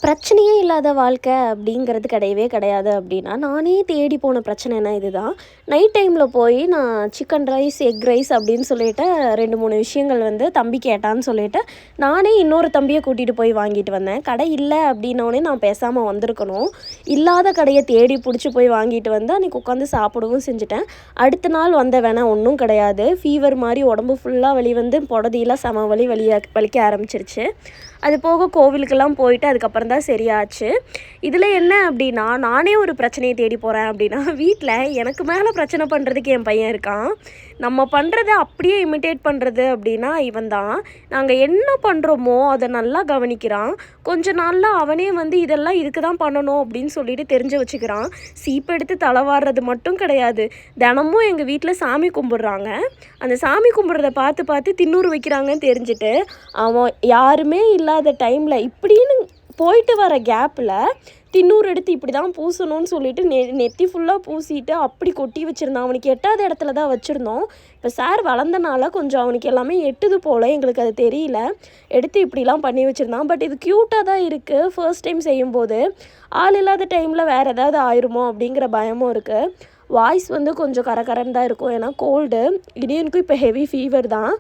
பிரச்சனையே இல்லாத வாழ்க்கை அப்படிங்கிறது கிடையவே கிடையாது அப்படின்னா, நானே தேடி போன பிரச்சனைனா இதுதான். நைட் டைமில் போய் நான் சிக்கன் ரைஸ், எக் ரைஸ் அப்படின்னு சொல்லிட்டு 2, 3 விஷயங்கள் வந்து தம்பி கேட்டான்னு சொல்லிட்டு, நானே இன்னொரு தம்பிய கூட்டிகிட்டு போய் வாங்கிட்டு வந்தேன். கடை இல்ல அப்படின்னோனே நான் பேசாம வந்திருக்கணும். இல்லாத கடைய தேடி புடிச்சு போய் வாங்கிட்டு வந்து அன்னைக்கு உட்காந்து சாப்பிடவும் செஞ்சுட்டேன். அடுத்த நாள் வந்த வேணா ஒண்ணும் கிடையாது. ஃபீவர் மாரி உடம்பு ஃபுல்லா வலி வந்து பொடதியெல்லாம் செம வலிக்க ஆரம்பிச்சிருச்சு. அது போக கோவிலுக்கெல்லாம் போயிட்டு அதுக்கப்புறம் தான் சரியாச்சு. இதில் என்ன அப்படின்னா, நானே ஒரு பிரச்சனையை தேடி போகிறேன் அப்படின்னா, வீட்டில் எனக்கு மேலே பிரச்சனை பண்ணுறதுக்கு என் பையன் இருக்கான். நம்ம பண்ணுறத அப்படியே இமிட்டேட் பண்ணுறது அப்படின்னா இவன் தான். நாங்கள் என்ன பண்ணுறோமோ அதை நல்லா கவனிக்கிறான். கொஞ்ச நாளில் அவனே வந்து இதெல்லாம் இதுக்கு தான் பண்ணணும் அப்படின்னு சொல்லிட்டு தெரிஞ்சு வச்சுக்கிறான். சீப்பெடுத்து தலைவாடுறது மட்டும் கிடையாது, தினமும் எங்கள் வீட்டில் சாமி கும்பிட்றாங்க. அந்த சாமி கும்பிட்றத பார்த்து பார்த்து திண்ணூறு வைக்கிறாங்கன்னு தெரிஞ்சுட்டு, அவன் யாருமே இல்லாத டைமில் இப்படின்னு போயிட்டு வர கேப்பில் திண்ணூறு எடுத்து இப்படி தான் பூசணும்னு சொல்லிட்டு நெத்தி ஃபுல்லாக பூசிட்டு அப்படி கொட்டி வச்சுருந்தான். அவனுக்கு எட்டாத இடத்துல தான் வச்சுருந்தோம். இப்போ சார் வளர்ந்தனால கொஞ்சம் அவனுக்கு எல்லாமே எட்டுது போல், எங்களுக்கு அது தெரியல. எடுத்து இப்படிலாம் பண்ணி வச்சுருந்தான். பட் இது க்யூட்டாக தான் இருக்குது. ஃபர்ஸ்ட் டைம் செய்யும்போது ஆள் இல்லாத டைமில் வேறு ஏதாவது ஆயிருமோ அப்படிங்கிற பயமும் இருக்குது. வாய்ஸ் வந்து கொஞ்சம் கரகரன்னு தான் இருக்கும். ஏன்னா கோல்டு. இடியனுக்கும் இப்போ ஹெவி ஃபீவர் தான்.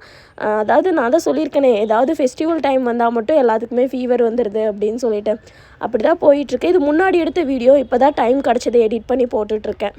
அதாவது நான் தான் சொல்லியிருக்கேனே, ஏதாவது ஃபெஸ்டிவல் டைம் வந்தால் மட்டும் எல்லாத்துக்குமே ஃபீவர் வந்துடுது அப்படின்னு சொல்லிட்டு. அப்படி தான் போயிட்டுருக்கு. இது முன்னாடி எடுத்த வீடியோ. இப்போ தான் டைம் கிடச்சது எடிட் பண்ணி போட்டுட்ருக்கேன்.